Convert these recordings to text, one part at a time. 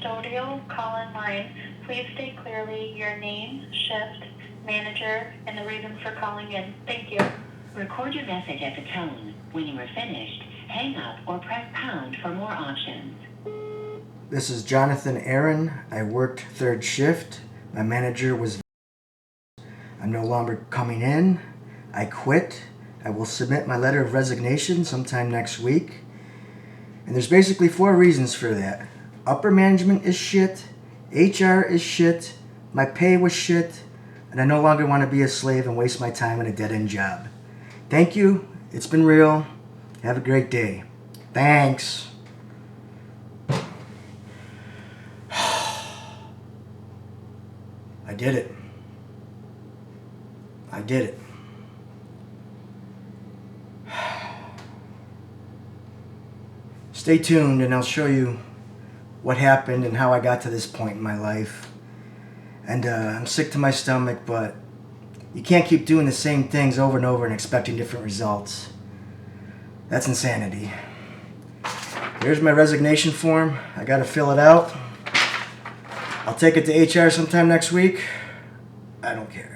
custodial call-in line. Please state clearly your name, shift, manager, and the reason for calling in. Thank you. Record your message at the tone. When you are finished, hang up or press pound for more options. This is Jonathan Aaron. I worked third shift. My manager was. I'm no longer coming in. I quit. I will submit my letter of resignation sometime next week. And there's basically 4 reasons for that. Upper management is shit. HR is shit. My pay was shit. And I no longer want to be a slave and waste my time in a dead-end job. Thank you. It's been real. Have a great day. Thanks. I did it. I did it. Stay tuned and I'll show you what happened and how I got to this point in my life. And I'm sick to my stomach, but you can't keep doing the same things over and over and expecting different results. That's insanity. Here's my resignation form. I gotta fill it out. I'll take it to HR sometime next week. I don't care.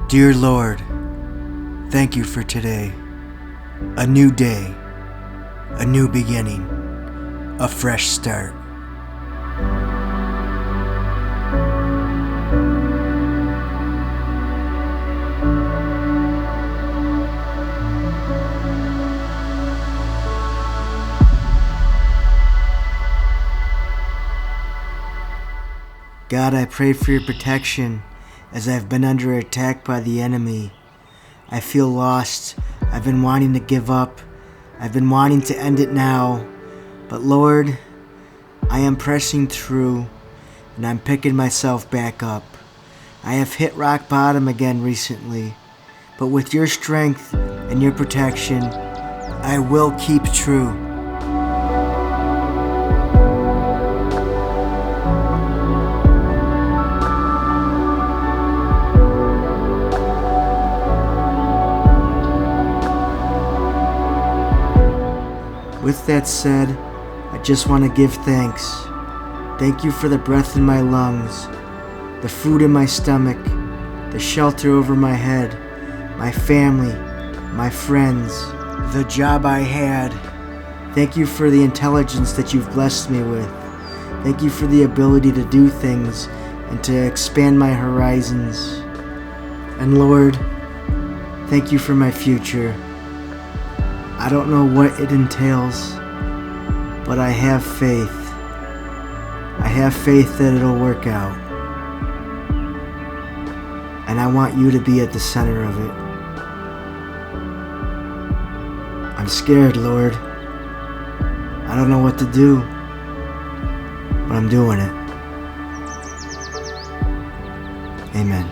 Dear Lord, thank you for today. A new day, a new beginning, a fresh start. God, I pray for your protection as I've been under attack by the enemy. I feel lost. I've been wanting to give up. I've been wanting to end it now. But Lord, I am pressing through and I'm picking myself back up. I have hit rock bottom again recently, but with your strength and your protection, I will keep true. With that said, I just want to give thanks. Thank you for the breath in my lungs, the food in my stomach, the shelter over my head, my family, my friends, the job I had. Thank you for the intelligence that you've blessed me with. Thank you for the ability to do things and to expand my horizons. And Lord, thank you for my future. I don't know what it entails, but I have faith. I have faith that it'll work out. And I want you to be at the center of it. I'm scared, Lord. I don't know what to do, but I'm doing it. Amen.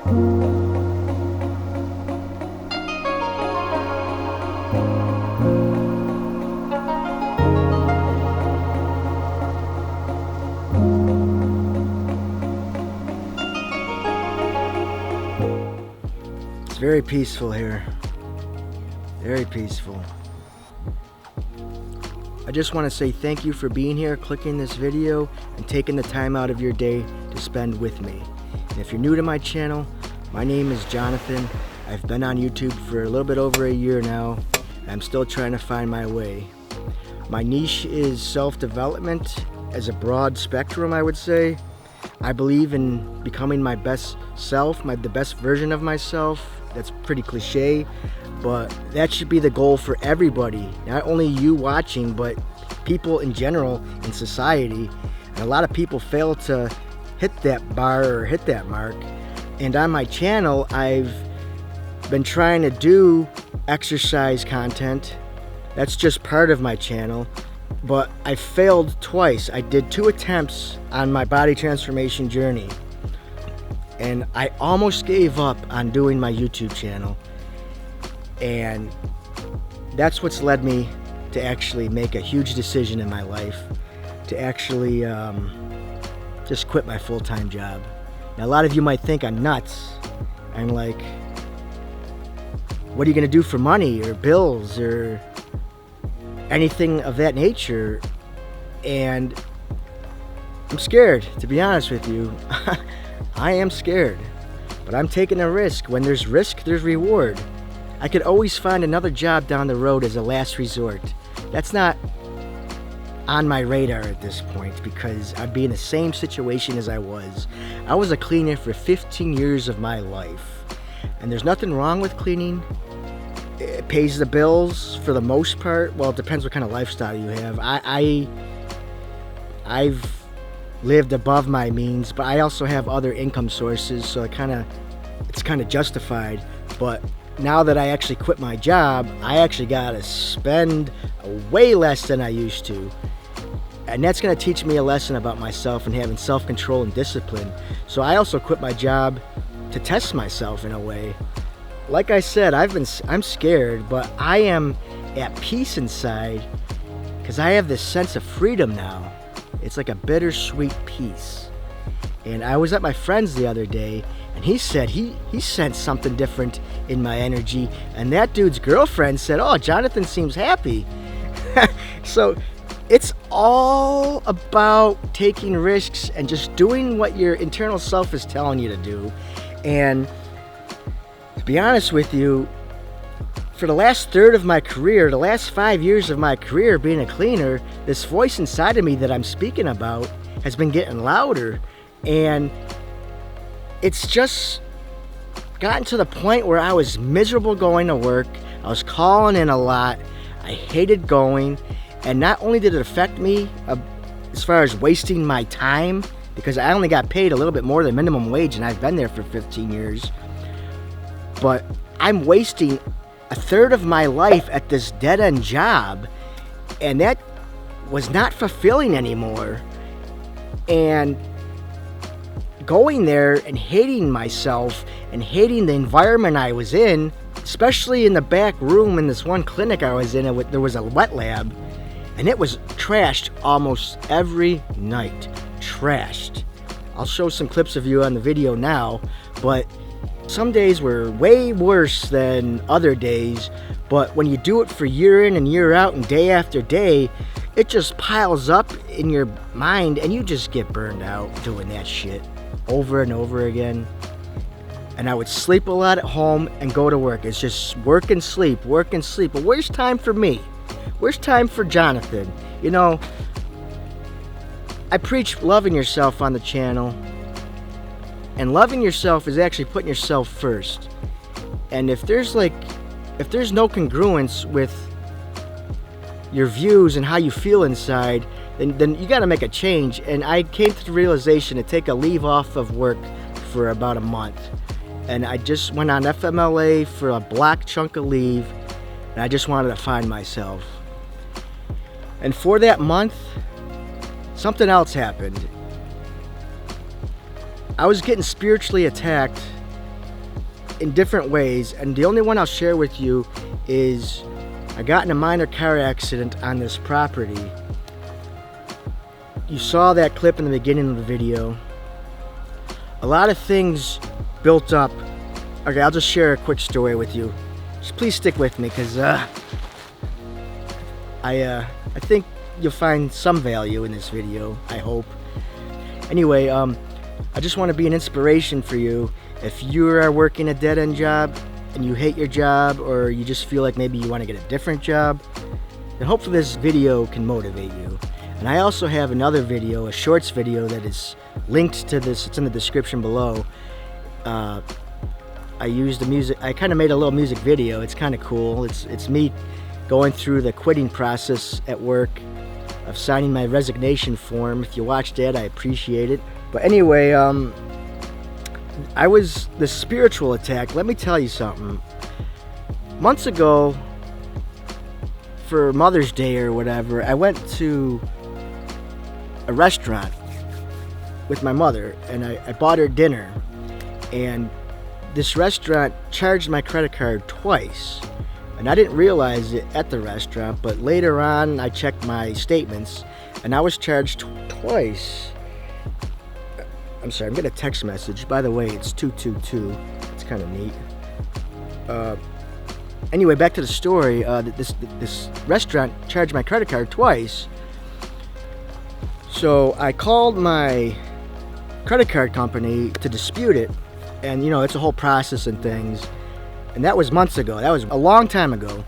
It's very peaceful here. Very peaceful. I just want to say thank you for being here, clicking this video, and taking the time out of your day to spend with me. And if you're new to my channel, my name is Jonathan. I've been on YouTube for a little bit over a year now. I'm still trying to find my way. My niche is self-development as a broad spectrum, I would say. I believe in becoming my best self, the best version of myself. That's pretty cliche, but that should be the goal for everybody. Not only you watching, but people in general in society. And a lot of people fail to hit that bar or hit that mark. And on my channel, I've been trying to do exercise content. That's just part of my channel. But I failed twice. I did 2 attempts on my body transformation journey. And I almost gave up on doing my YouTube channel. And that's what's led me to actually make a huge decision in my life. To actually just quit my full-time job. Now, a lot of you might think I'm nuts. I'm like, what are you gonna do for money or bills or anything of that nature? And I'm scared, to be honest with you. I am scared, but I'm taking a risk. When there's risk, there's reward. I could always find another job down the road as a last resort. That's not on my radar at this point because I'd be in the same situation as I was. I was a cleaner for 15 years of my life, and there's nothing wrong with cleaning. It pays the bills for the most part. Well, it depends what kind of lifestyle you have. I've lived above my means, but I also have other income sources, so it's kind of justified. But now that I actually quit my job, I actually gotta spend way less than I used to, and that's gonna teach me a lesson about myself and having self-control and discipline. So I also quit my job to test myself in a way. Like I said, I'm scared, but I am at peace inside because I have this sense of freedom now. It's like a bittersweet peace. And I was at my friend's the other day, and he said he sensed something different in my energy, and that dude's girlfriend said, "Oh, Jonathan seems happy." So it's all about taking risks and just doing what your internal self is telling you to do. And to be honest with you, for the last third of my career, the last 5 years of my career being a cleaner, this voice inside of me that I'm speaking about has been getting louder. And it's just gotten to the point where I was miserable going to work. I was calling in a lot. I hated going. And not only did it affect me as far as wasting my time, because I only got paid a little bit more than minimum wage and I've been there for 15 years, but I'm wasting a third of my life at this dead-end job, and that was not fulfilling anymore. And going there and hating myself and hating the environment I was in, especially in the back room in this one clinic I was in, there was a wet lab, and it was trashed almost every night. Trashed. I'll show some clips of you on the video now, but some days were way worse than other days. But when you do it for year in and year out and day after day, it just piles up in your mind and you just get burned out doing that shit over and over again. And I would sleep a lot at home and go to work. It's just work and sleep, work and sleep. But where's time for me? Where's time for Jonathan? You know, I preach loving yourself on the channel. And loving yourself is actually putting yourself first. And if there's no congruence with your views and how you feel inside, then you got to make a change. And I came to the realization to take a leave off of work for about a month. And I just went on FMLA for a block chunk of leave, and I just wanted to find myself. And for that month, something else happened. I was getting spiritually attacked in different ways, and the only one I'll share with you is I got in a minor car accident on this property. You saw that clip in the beginning of the video. A lot of things built up. Okay, I'll just share a quick story with you. Just please stick with me, because I think you'll find some value in this video, I hope. Anyway, I just want to be an inspiration for you. If you are working a dead-end job and you hate your job, or you just feel like maybe you want to get a different job, then hopefully this video can motivate you. And I also have another video, a shorts video, that is linked to this. It's in the description below. I used the music. I kind of made a little music video. It's kind of cool. It's me going through the quitting process at work, of signing my resignation form. If you watched that, I appreciate it. But anyway, the spiritual attack. Let me tell you something. Months ago, for Mother's Day or whatever, I went to a restaurant with my mother, and I bought her dinner, and this restaurant charged my credit card twice, and I didn't realize it at the restaurant, but later on I checked my statements and I was charged twice. I'm sorry, I'm getting a text message. By the way, it's 222. It's kind of neat. Anyway, back to the story. This restaurant charged my credit card twice. So I called my credit card company to dispute it. And, you know, it's a whole process and things. And that was months ago. That was a long time ago.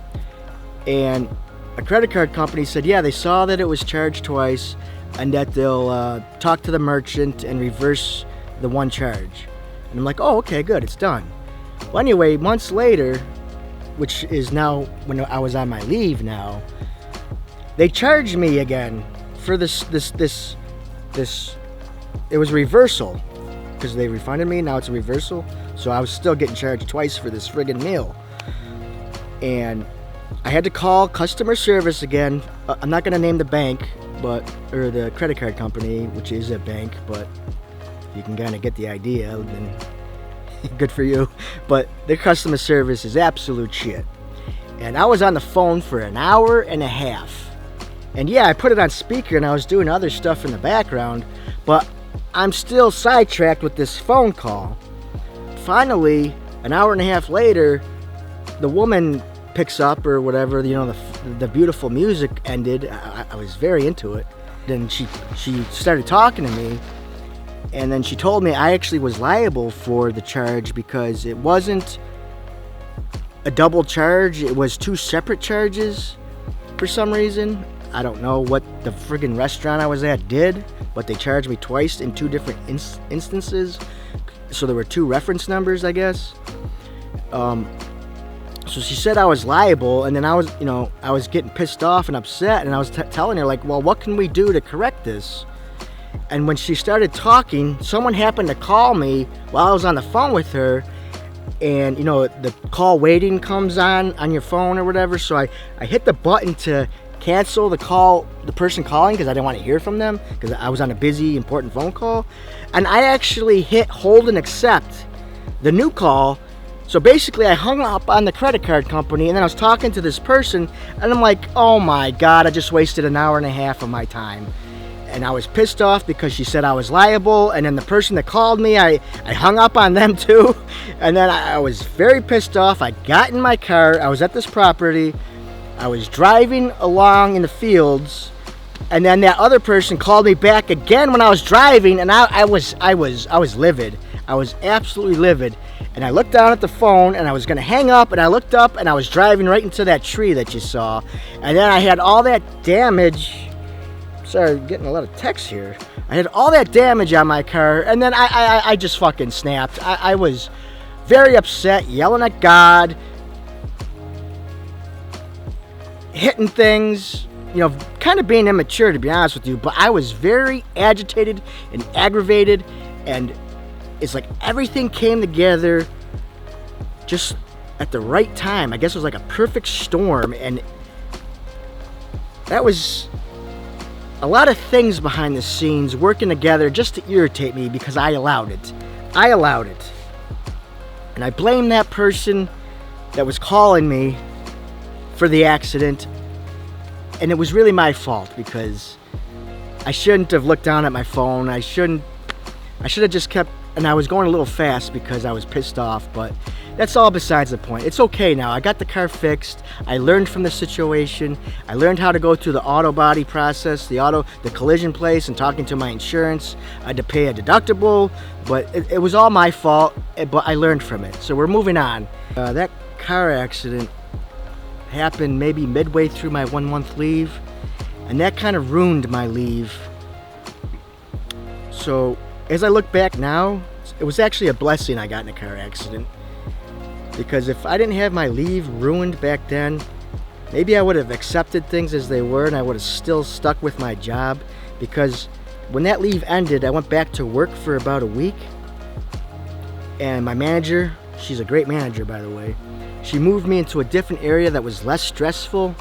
And a credit card company said, yeah, they saw that it was charged twice, and that they'll talk to the merchant and reverse the one charge. And I'm like, oh, okay, good, it's done. Well, anyway, months later, which is now when I was on my leave now, they charged me again for this. It was reversal, because they refunded me. Now it's a reversal, so I was still getting charged twice for this friggin' meal. And I had to call customer service again. I'm not gonna name the bank, or the credit card company, which is a bank, but you can kind of get the idea. Then good for you. But their customer service is absolute shit. And I was on the phone for an hour and a half. And yeah, I put it on speaker and I was doing other stuff in the background, but I'm still sidetracked with this phone call. Finally, an hour and a half later, the woman picks up or whatever, you know, the beautiful music ended. I was very into it. Then she started talking to me, and then she told me I actually was liable for the charge because it wasn't a double charge. It was two separate charges for some reason. I don't know what the friggin' restaurant I was at did, but they charged me twice in two different instances. So there were two reference numbers, I guess. So she said I was liable, and then I was getting pissed off and upset, and I was telling her, like, well, what can we do to correct this? And when she started talking, someone happened to call me while I was on the phone with her, and, you know, the call waiting comes on your phone or whatever, so I hit the button to cancel the call, the person calling, because I didn't want to hear from them, because I was on a busy, important phone call, and I actually hit hold and accept the new call. So basically, I hung up on the credit card company, and then I was talking to this person, and I'm like, oh my God, I just wasted an hour and a half of my time. And I was pissed off because she said I was liable, and then the person that called me, I hung up on them too. And then I was very pissed off. I got in my car, I was at this property, I was driving along in the fields, and then that other person called me back again when I was driving, and I was livid. I was absolutely livid. And I looked down at the phone, and I was going to hang up, and I looked up, and I was driving right into that tree that you saw. And then I had all that damage. Sorry, I'm getting a lot of text here. I had all that damage on my car, and then I just fucking snapped. I was very upset, yelling at God, hitting things, you know, kind of being immature, to be honest with you. But I was very agitated and aggravated, and it's like everything came together just at the right time. I guess it was like a perfect storm, and that was a lot of things behind the scenes working together just to irritate me because I allowed it. And I blame that person that was calling me for the accident. And it was really my fault because I shouldn't have looked down at my phone. I should have just kept, and I was going a little fast because I was pissed off, but that's all besides the point. It's okay now. I got the car fixed. I learned from the situation. I learned how to go through the auto body process, the collision place, and talking to my insurance. I had to pay a deductible, but it was all my fault, but I learned from it. So we're moving on. That car accident happened maybe midway through my 1 month leave, and that kind of ruined my leave. So as I look back now, it was actually a blessing I got in a car accident, because if I didn't have my leave ruined back then, maybe I would have accepted things as they were and I would have still stuck with my job. Because when that leave ended, I went back to work for about a week, and my manager, she's a great manager by the way, she moved me into a different area that was less stressful,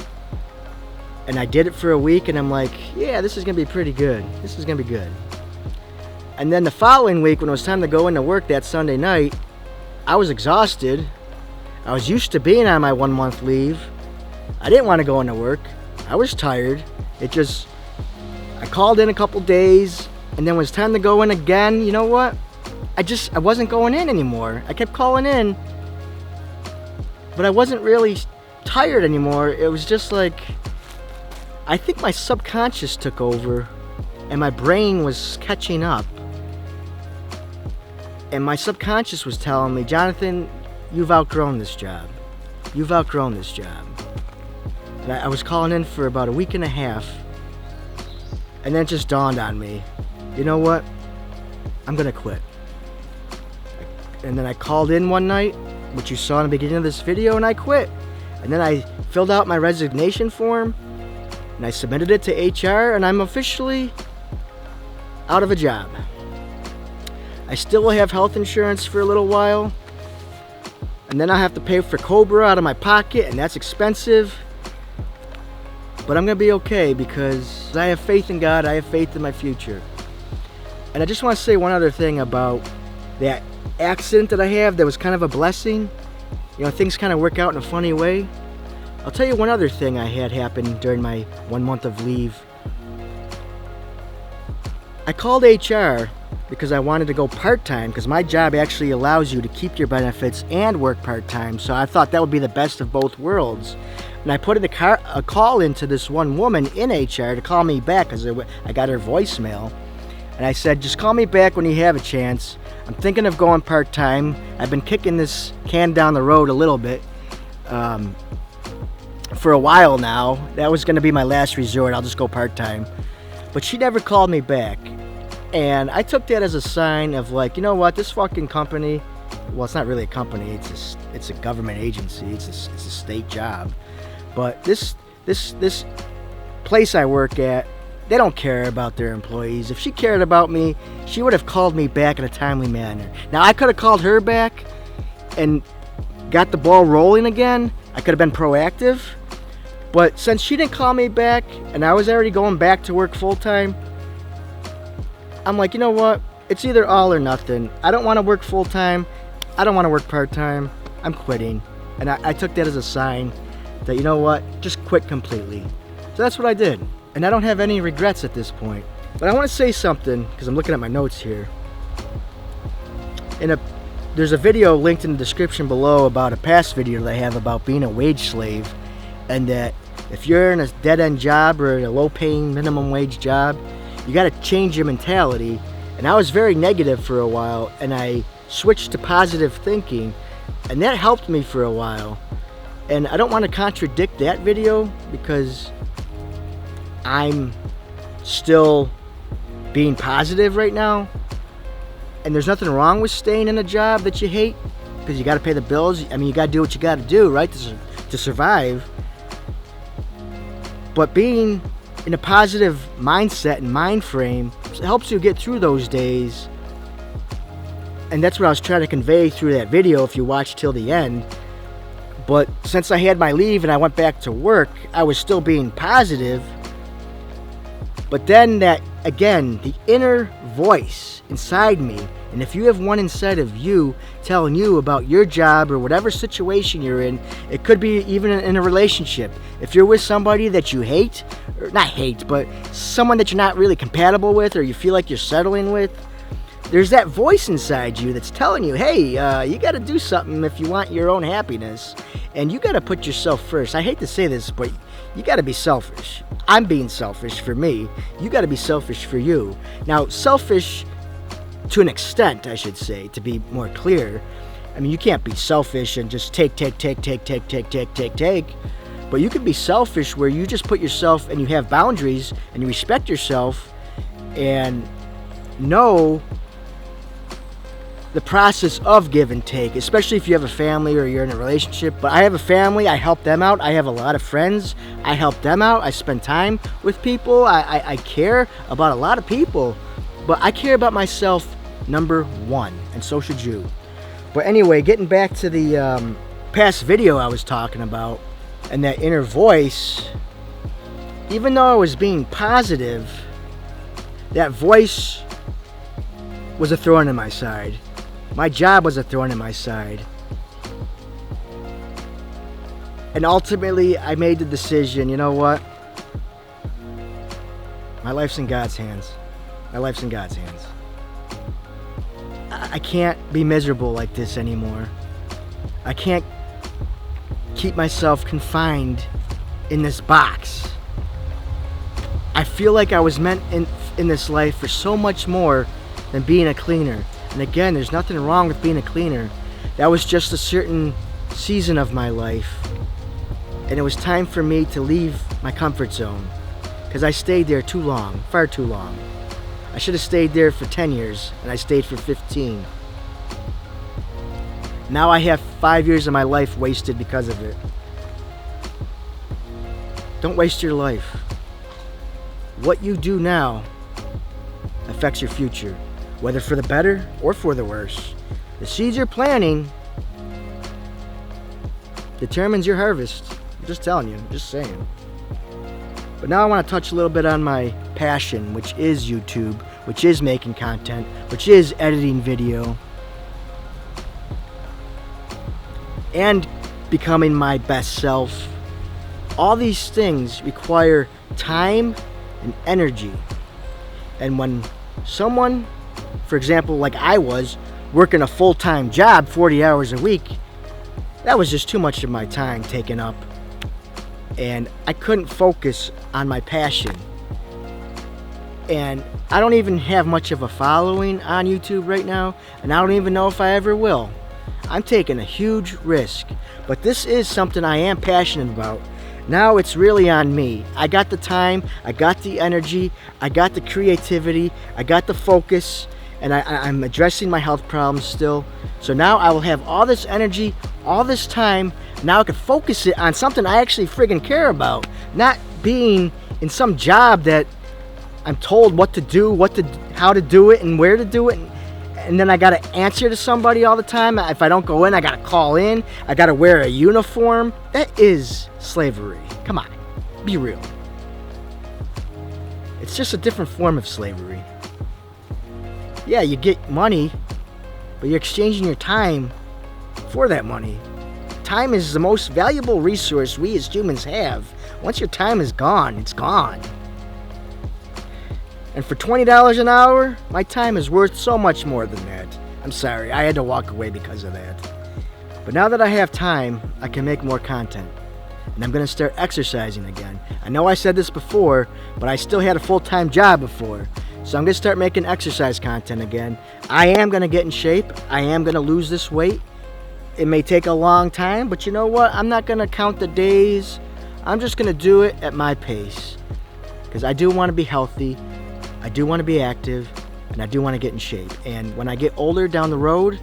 and I did it for a week, and I'm like, yeah, this is gonna be pretty good. This is gonna be good. And then the following week, when it was time to go into work that Sunday night, I was exhausted. I was used to being on my 1 month leave. I didn't want to go into work. I was tired. I called in a couple days, and then when it was time to go in again, you know what? I wasn't going in anymore. I kept calling in, but I wasn't really tired anymore. It was just like, I think my subconscious took over and my brain was catching up. And my subconscious was telling me, Jonathan, you've outgrown this job. You've outgrown this job. And I was calling in for about a week and a half, and then it just dawned on me, you know what? I'm gonna quit. And then I called in one night, which you saw in the beginning of this video, and I quit. And then I filled out my resignation form, and I submitted it to HR, and I'm officially out of a job. I still will have health insurance for a little while, and then I have to pay for Cobra out of my pocket, and that's expensive. But I'm gonna be okay because I have faith in God. I have faith in my future. And I just want to say one other thing about that accident that I have that was kind of a blessing. You know, things kind of work out in a funny way. I'll tell you one other thing I had happen during my 1 month of leave. I called HR because I wanted to go part-time, because my job actually allows you to keep your benefits and work part-time, so I thought that would be the best of both worlds. And I put in a call into this one woman in HR to call me back because I got her voicemail. And I said, just call me back when you have a chance. I'm thinking of going part-time. I've been kicking this can down the road a little bit for a while now. That was going to be my last resort. I'll just go part-time. But she never called me back. And I took that as a sign of, like, you know what, this fucking company, well, it's not really a company, it's a government agency, it's a state job. But this place I work at, they don't care about their employees. If she cared about me, she would have called me back in a timely manner. Now, I could have called her back and got the ball rolling again. I could have been proactive. But since she didn't call me back and I was already going back to work full-time, I'm like, you know what? It's either all or nothing. I don't want to work full-time. I don't want to work part-time. I'm quitting. And I took that as a sign that, you know what? Just quit completely. So that's what I did. And I don't have any regrets at this point. But I want to say something, because I'm looking at my notes here. There's a video linked in the description below about a past video that I have about being a wage slave. And that if you're in a dead-end job or a low-paying minimum wage job, you got to change your mentality. And I was very negative for a while, and I switched to positive thinking, and that helped me for a while. And I don't want to contradict that video because I'm still being positive right now, and there's nothing wrong with staying in a job that you hate, because you got to pay the bills. I mean, you got to do what you got to do, right, to survive. But being in a positive mindset and mind frame helps you get through those days. And that's what I was trying to convey through that video if you watch till the end. But since I had my leave and I went back to work, I was still being positive. But then that, again, the inner voice inside me, and if you have one inside of you telling you about your job or whatever situation you're in, it could be even in a relationship. If you're with somebody that you hate, or not hate, but someone that you're not really compatible with or you feel like you're settling with, there's that voice inside you that's telling you, hey, you got to do something if you want your own happiness. And you got to put yourself first. I hate to say this, but you got to be selfish. I'm being selfish for me. You got to be selfish for you. Now, selfish to an extent, I should say, to be more clear. I mean, you can't be selfish and just take. But you can be selfish where you just put yourself and you have boundaries and you respect yourself and know the process of give and take, especially if you have a family or you're in a relationship. But I have a family, I help them out. I have a lot of friends, I help them out. I spend time with people. I care about a lot of people, but I care about myself number one, and so should you. But anyway, getting back to the past video I was talking about and that inner voice, even though I was being positive, that voice was a thorn in my side. My job was a thorn in my side. And ultimately, I made the decision, you know what? My life's in God's hands. My life's in God's hands. I can't be miserable like this anymore. I can't keep myself confined in this box. I feel like I was meant in this life for so much more than being a cleaner. And again, there's nothing wrong with being a cleaner. That was just a certain season of my life. And it was time for me to leave my comfort zone. Because I stayed there too long, far too long. I should have stayed there for 10 years, and I stayed for 15. Now I have 5 years of my life wasted because of it. Don't waste your life. What you do now affects your future, whether for the better or for the worse. The seeds you're planting determines your harvest. I'm just telling you, I'm just saying. But now I want to touch a little bit on my passion, which is YouTube, which is making content, which is editing video, and becoming my best self. All these things require time and energy. And when someone, for example, like I was, working a full-time job, 40 hours a week, that was just too much of my time taken up. And I couldn't focus on my passion. And I don't even have much of a following on YouTube right now, and I don't even know if I ever will. I'm taking a huge risk, but this is something I am passionate about. Now it's really on me. I got the time, I got the energy, I got the creativity, I got the focus, and I'm addressing my health problems still. So now I will have all this energy, all this time. Now I can focus it on something I actually friggin' care about, not being in some job that I'm told what to do, how to do it, and where to do it, and then I gotta answer to somebody all the time. If I don't go in, I gotta call in. I gotta wear a uniform. That is slavery. Come on, be real. It's just a different form of slavery. Yeah, you get money, but you're exchanging your time for that money. Time is the most valuable resource we as humans have. Once your time is gone, it's gone. And for $20 an hour, my time is worth so much more than that. I'm sorry, I had to walk away because of that. But now that I have time, I can make more content. And I'm going to start exercising again. I know I said this before, but I still had a full-time job before. So I'm going to start making exercise content again. I am going to get in shape. I am going to lose this weight. It may take a long time, but you know what? I'm not going to count the days. I'm just going to do it at my pace. Because I do want to be healthy. I do want to be active. And I do want to get in shape. And when I get older down the road,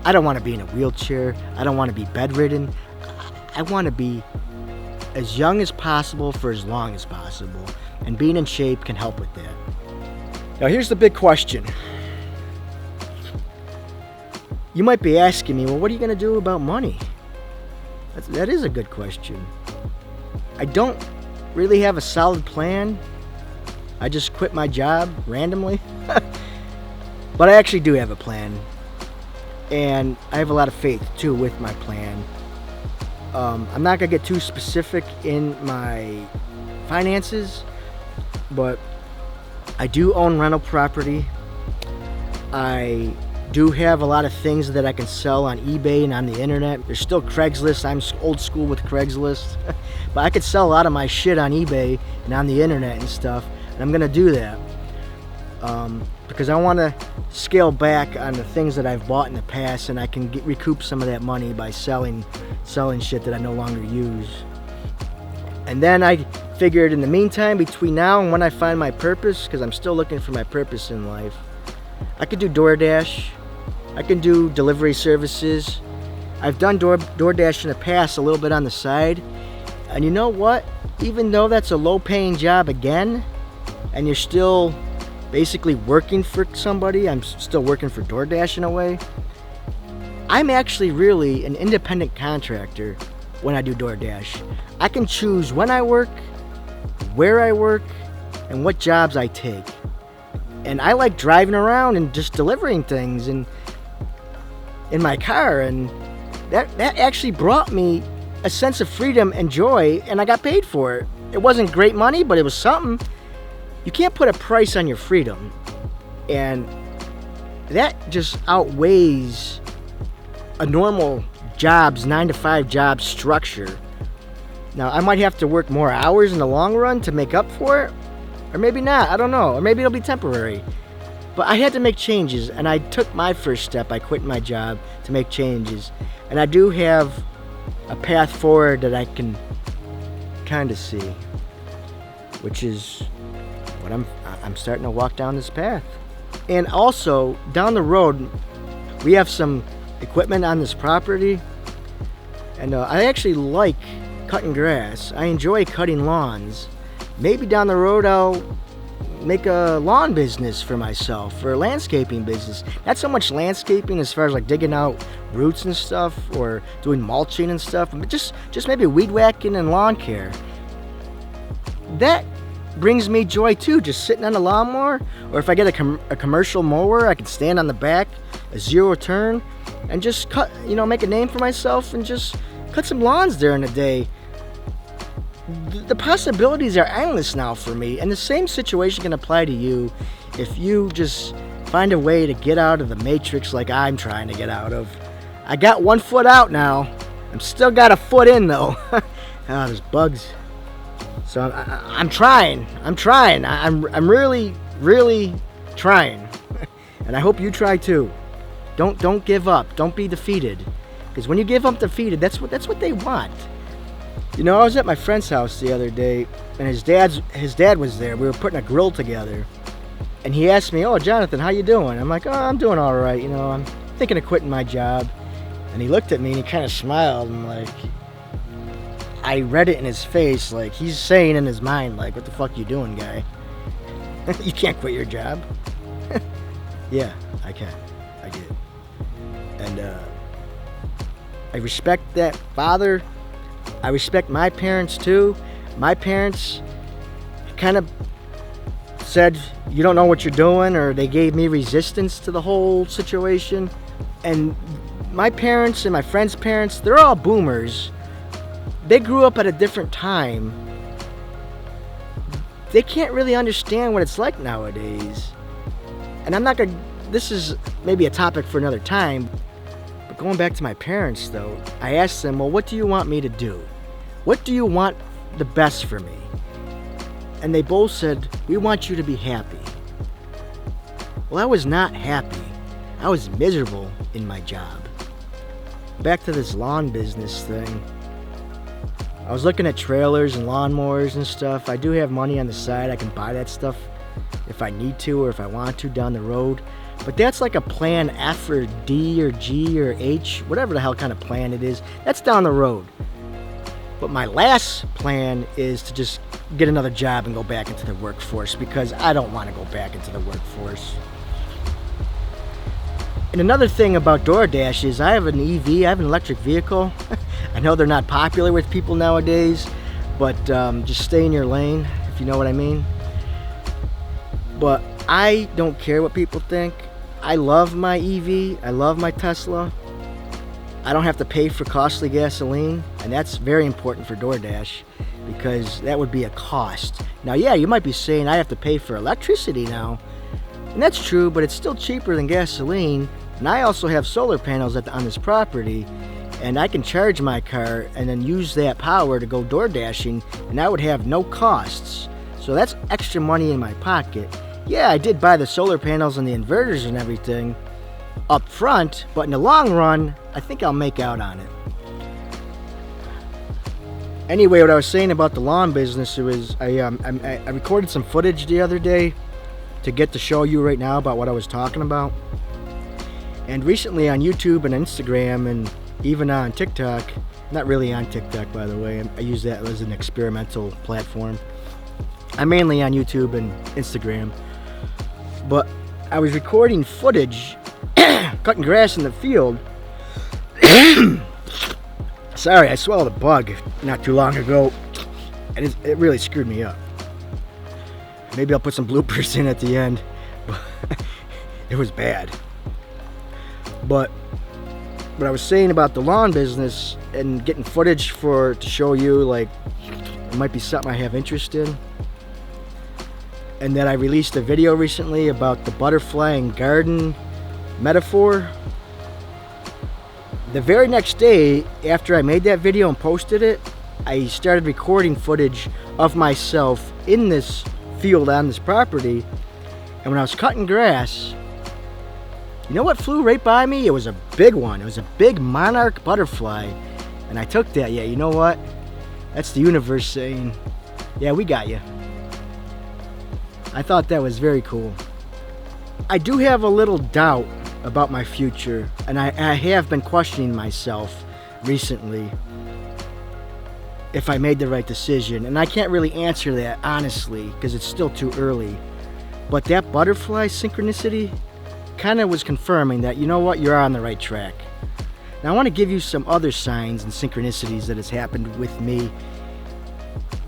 I don't want to be in a wheelchair. I don't want to be bedridden. I want to be as young as possible for as long as possible. And being in shape can help with that. Now here's the big question. You might be asking me, well, what are you going to do about money? That is a good question. I don't really have a solid plan, I just quit my job randomly. But I actually do have a plan. And I have a lot of faith, too, with my plan. I'm not going to get too specific in my finances, but I do own rental property. I do have a lot of things that I can sell on eBay and on the internet. There's still Craigslist. I'm old school with Craigslist. But I could sell a lot of my shit on eBay and on the internet and stuff. And I'm going to do that. Because I want to scale back on the things that I've bought in the past, and I can recoup some of that money by selling shit that I no longer use. And then I figured in the meantime, between now and when I find my purpose, because I'm still looking for my purpose in life, I could do DoorDash. I can do delivery services. I've done DoorDash in the past a little bit on the side. And you know what? Even though that's a low-paying job again, and you're still basically working for somebody, I'm still working for DoorDash in a way. I'm actually really an independent contractor when I do DoorDash. I can choose when I work, where I work, and what jobs I take. And I like driving around and just delivering things in my car, and that actually brought me a sense of freedom and joy, and I got paid for it. It wasn't great money, but it was something. You can't put a price on your freedom, and that just outweighs a normal job's 9-to-5 job structure. Now, I might have to work more hours in the long run to make up for it, or maybe not, I don't know, or maybe it'll be temporary. But I had to make changes, and I took my first step by quitting my job to make changes. And I do have a path forward that I can kind of see, which is what I'm starting to walk down this path. And also, down the road, we have some equipment on this property, and I actually like cutting grass. I enjoy cutting lawns. Maybe down the road I'll make a lawn business for myself, or a landscaping business. Not so much landscaping as far as like digging out roots and stuff, or doing mulching and stuff, but just maybe weed whacking and lawn care. That brings me joy too, just sitting on a lawnmower, or if I get a commercial mower, I can stand on the back, a zero turn, and just cut, make a name for myself and just cut some lawns during the day. The possibilities are endless now for me, and the same situation can apply to you if you just find a way to get out of the matrix like I'm trying to get out of. I got one foot out now. I'm still got a foot in though. There's bugs. So I'm trying. I'm really, really trying. And I hope you try too. Don't give up. Don't be defeated. Because when you give up defeated, that's what they want. I was at my friend's house the other day, and his dad was there. We were putting a grill together, and he asked me, "Oh, Jonathan, how you doing?" I'm like, "Oh, I'm doing all right. I'm thinking of quitting my job." And he looked at me and he kind of smiled, and like, I read it in his face, like he's saying in his mind, like, "What the fuck you doing, guy? You can't quit your job." Yeah, I can. I did. And I respect that father. I respect my parents too. My parents kind of said, "You don't know what you're doing," or they gave me resistance to the whole situation. And my parents and my friends' parents, they're all boomers. They grew up at a different time. They can't really understand what it's like nowadays. And I'm not gonna, this is maybe a topic for another time. But going back to my parents though, I asked them, "Well, what do you want me to do? What do you want the best for me?" And they both said, "We want you to be happy." Well, I was not happy. I was miserable in my job. Back to this lawn business thing. I was looking at trailers and lawnmowers and stuff. I do have money on the side. I can buy that stuff if I need to or if I want to down the road. But that's like a plan F or D or G or H, whatever the hell kind of plan it is. That's down the road. But my last plan is to just get another job and go back into the workforce, because I don't want to go back into the workforce. And another thing about DoorDash is I have an EV, I have an electric vehicle. I know they're not popular with people nowadays, but just stay in your lane, if you know what I mean. But I don't care what people think. I love my EV. I love my Tesla. I don't have to pay for costly gasoline, and that's very important for DoorDash because that would be a cost. Now, yeah, you might be saying I have to pay for electricity now, and that's true, but it's still cheaper than gasoline. And I also have solar panels on this property, and I can charge my car and then use that power to go door dashing, and I would have no costs. So that's extra money in my pocket. Yeah, I did buy the solar panels and the inverters and everything up front, but in the long run, I think I'll make out on it. Anyway, what I was saying about the lawn business, it was I recorded some footage the other day to get to show you right now about what I was talking about. And recently on YouTube and Instagram and even on TikTok, not really on TikTok by the way, I use that as an experimental platform. I'm mainly on YouTube and Instagram, but I was recording footage cutting grass in the field. Sorry, I swallowed a bug not too long ago, and it really screwed me up. Maybe I'll put some bloopers in at the end, but it was bad. But what I was saying about the lawn business and getting footage to show you, like, it might be something I have interest in. And that I released a video recently about the butterfly and garden metaphor. The very next day after I made that video and posted it, I started recording footage of myself in this field on this property. And when I was cutting grass, you know what flew right by me? It was a big one. It was a big monarch butterfly. And I took that. Yeah, you know what? That's the universe saying, yeah, we got you. I thought that was very cool. I do have a little doubt about my future, and I have been questioning myself recently if I made the right decision, and I can't really answer that honestly because it's still too early. But that butterfly synchronicity kind of was confirming that, you know what, you're on the right track. Now I want to give you some other signs and synchronicities that has happened with me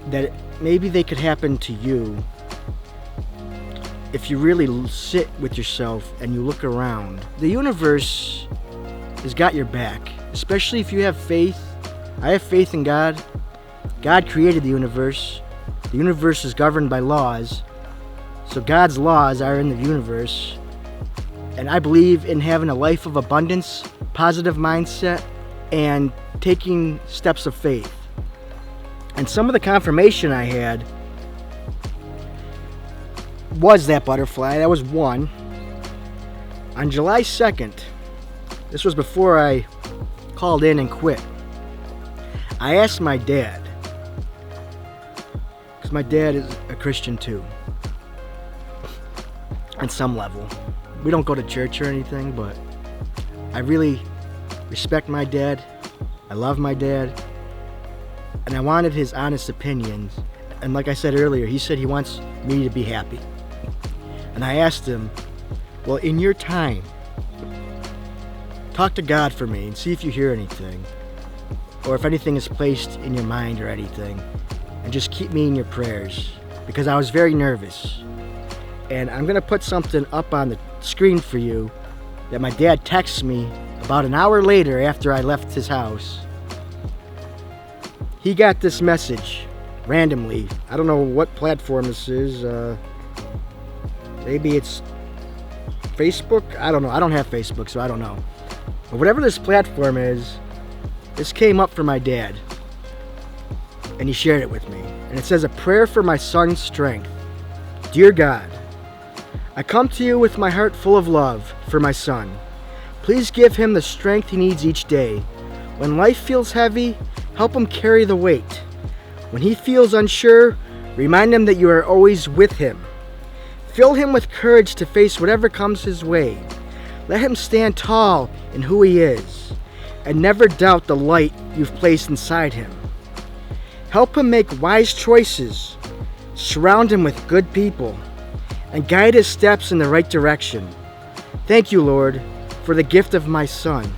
that maybe they could happen to you if you really sit with yourself and you look around. The universe has got your back, especially if you have faith. I have faith in God. God created the universe. The universe is governed by laws. So God's laws are in the universe. And I believe in having a life of abundance, positive mindset, and taking steps of faith. And some of the confirmation I had was that butterfly. That was one. On July 2nd, this was before I called in and quit, I asked my dad, because my dad is a Christian too, on some level. We don't go to church or anything, but I really respect my dad. I love my dad. And I wanted his honest opinions. And like I said earlier, he said he wants me to be happy. And I asked him, well, in your time, talk to God for me and see if you hear anything, or if anything is placed in your mind or anything, and just keep me in your prayers, because I was very nervous. And I'm going to put something up on the screen for you that my dad texted me about an hour later after I left his house. He got this message randomly. I don't know what platform this is. Maybe it's Facebook? I don't know. I don't have Facebook, so I don't know. But whatever this platform is, this came up for my dad. And he shared it with me. And it says, a prayer for my son's strength. Dear God, I come to you with my heart full of love for my son. Please give him the strength he needs each day. When life feels heavy, help him carry the weight. When he feels unsure, remind him that you are always with him. Fill him with courage to face whatever comes his way. Let him stand tall in who he is, and never doubt the light you've placed inside him. Help him make wise choices. Surround him with good people, and guide his steps in the right direction. Thank you, Lord, for the gift of my son.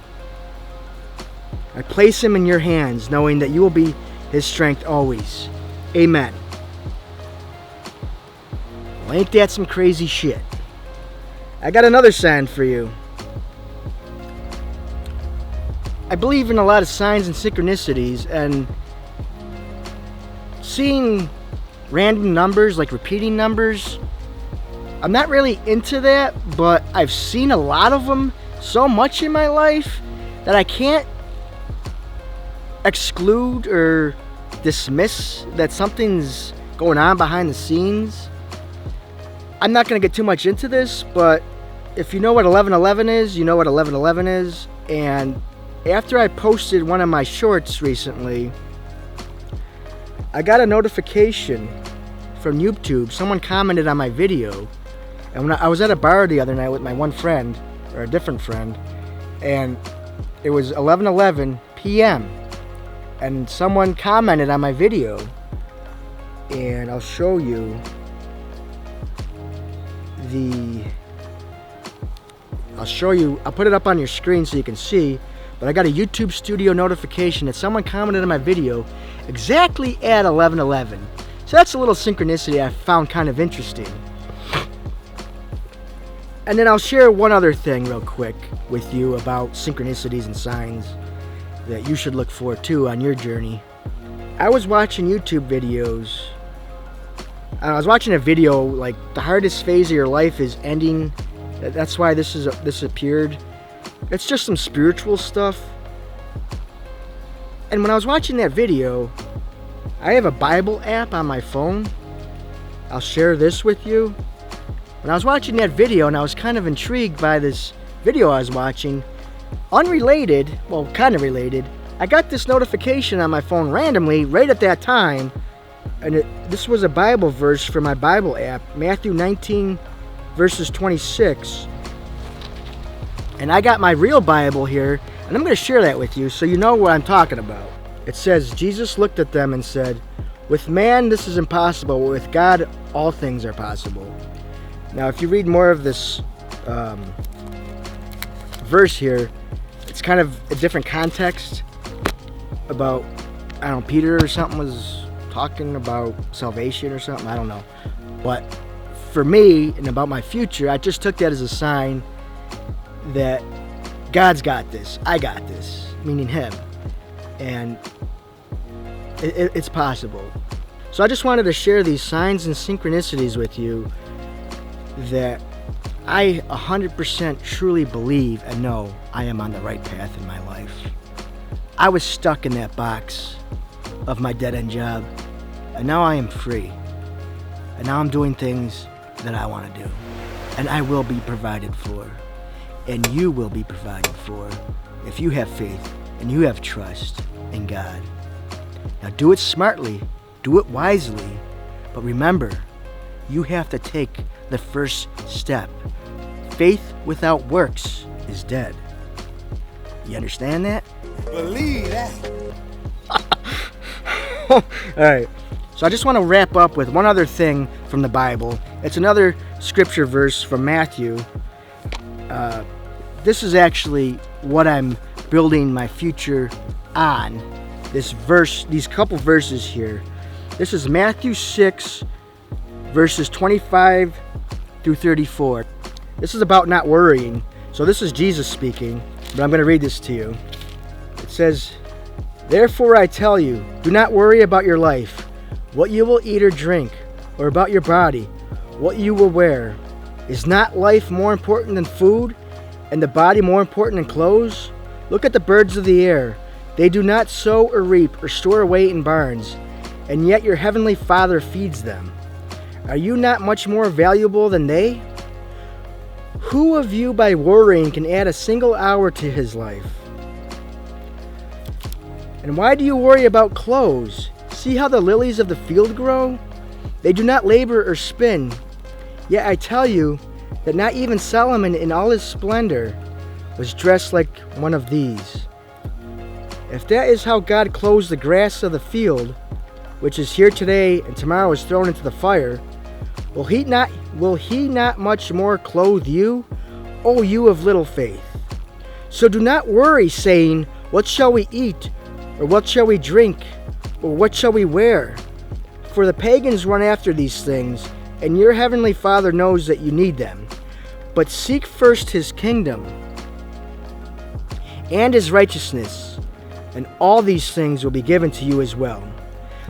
I place him in your hands, knowing that you will be his strength always. Amen. Well, Well, ain't that some crazy shit? I got another sign for you. I believe in a lot of signs and synchronicities, and seeing random numbers, like repeating numbers, I'm not really into that, but I've seen a lot of them so much in my life that I can't exclude or dismiss that something's going on behind the scenes. I'm not going to get too much into this, but if you know what 1111 is, you know what 1111 is. And after I posted one of my shorts recently, I got a notification from YouTube. Someone commented on my video. And when I was at a bar the other night with my one friend, or a different friend, and it was 11:11 p.m. and someone commented on my video, and I'll show you I'll put it up on your screen so you can see, but I got a YouTube Studio notification that someone commented on my video exactly at 11:11. So that's a little synchronicity I found kind of interesting. And then I'll share one other thing real quick with you about synchronicities and signs that you should look for too on your journey. I was watching YouTube videos. I was watching a video like the hardest phase of your life is ending. That's why this appeared. It's just some spiritual stuff. And when I was watching that video, I have a Bible app on my phone. I'll share this with you. When I was watching that video, and I was kind of intrigued by this video I was watching, unrelated, well, kind of related, I got this notification on my phone randomly right at that time, and this was a Bible verse from my Bible app, Matthew 19, verses 26. And I got my real Bible here, and I'm going to share that with you so you know what I'm talking about. It says, Jesus looked at them and said, "With man this is impossible, but with God all things are possible." Now, if you read more of this verse here, it's kind of a different context about, I don't know, Peter or something was talking about salvation or something, I don't know. But for me, and about my future, I just took that as a sign that God's got this, I got this, meaning Him. And it's possible. So I just wanted to share these signs and synchronicities with you that I 100% truly believe and know I am on the right path in my life. I was stuck in that box of my dead-end job, and now I am free. And now I'm doing things that I want to do. And I will be provided for. And you will be provided for if you have faith and you have trust in God. Now do it smartly, do it wisely, but remember, you have to take the first step. Faith without works is dead. You understand that? Believe that. Alright, so I just want to wrap up with one other thing from the Bible. It's another scripture verse from Matthew. This is actually what I'm building my future on. This verse, these couple verses here. This is Matthew 6, verses 25 through 34. This is about not worrying. So this is Jesus speaking, but I'm going to read this to you. It says, "Therefore I tell you, do not worry about your life, what you will eat or drink, or about your body, what you will wear. Is not life more important than food, and the body more important than clothes? Look at the birds of the air. They do not sow or reap or store away in barns, and yet your heavenly Father feeds them. Are you not much more valuable than they? Who of you by worrying can add a single hour to his life? And why do you worry about clothes? See how the lilies of the field grow? They do not labor or spin. Yet I tell you that not even Solomon in all his splendor was dressed like one of these. If that is how God clothes the grass of the field, which is here today and tomorrow is thrown into the fire, will he not much more clothe you, O you of little faith? So do not worry, saying, what shall we eat? Or what shall we drink? Or what shall we wear? For the pagans run after these things, and your heavenly Father knows that you need them. But seek first his kingdom and his righteousness, and all these things will be given to you as well.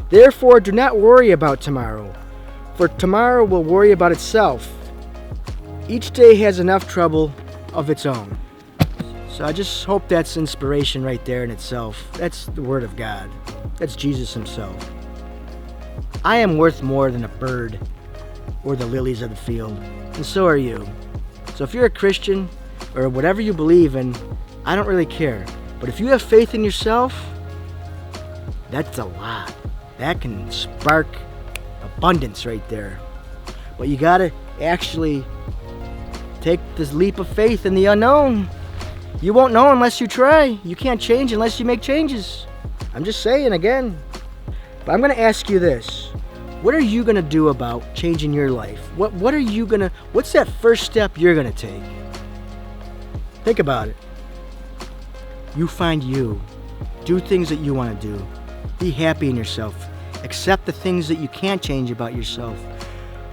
Therefore, do not worry about tomorrow, for tomorrow will worry about itself. Each day has enough trouble of its own. So I just hope that's inspiration right there in itself. That's the Word of God. That's Jesus himself. I am worth more than a bird or the lilies of the field, and so are you. So if you're a Christian or whatever you believe in, I don't really care. But if you have faith in yourself, that's a lot. That can spark abundance right there. But you gotta actually take this leap of faith in the unknown. You won't know unless you try. You can't change unless you make changes. I'm just saying again. But I'm gonna ask you this. What are you gonna do about changing your life? What's that first step you're gonna take? Think about it. You find you. Do things that you want to do. Be happy in yourself. Accept the things that you can't change about yourself.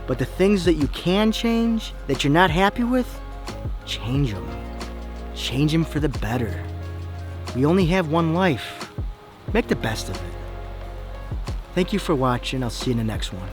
But the things that you can change, that you're not happy with, change them. Change them for the better. We only have one life. Make the best of it. Thank you for watching. I'll see you in the next one.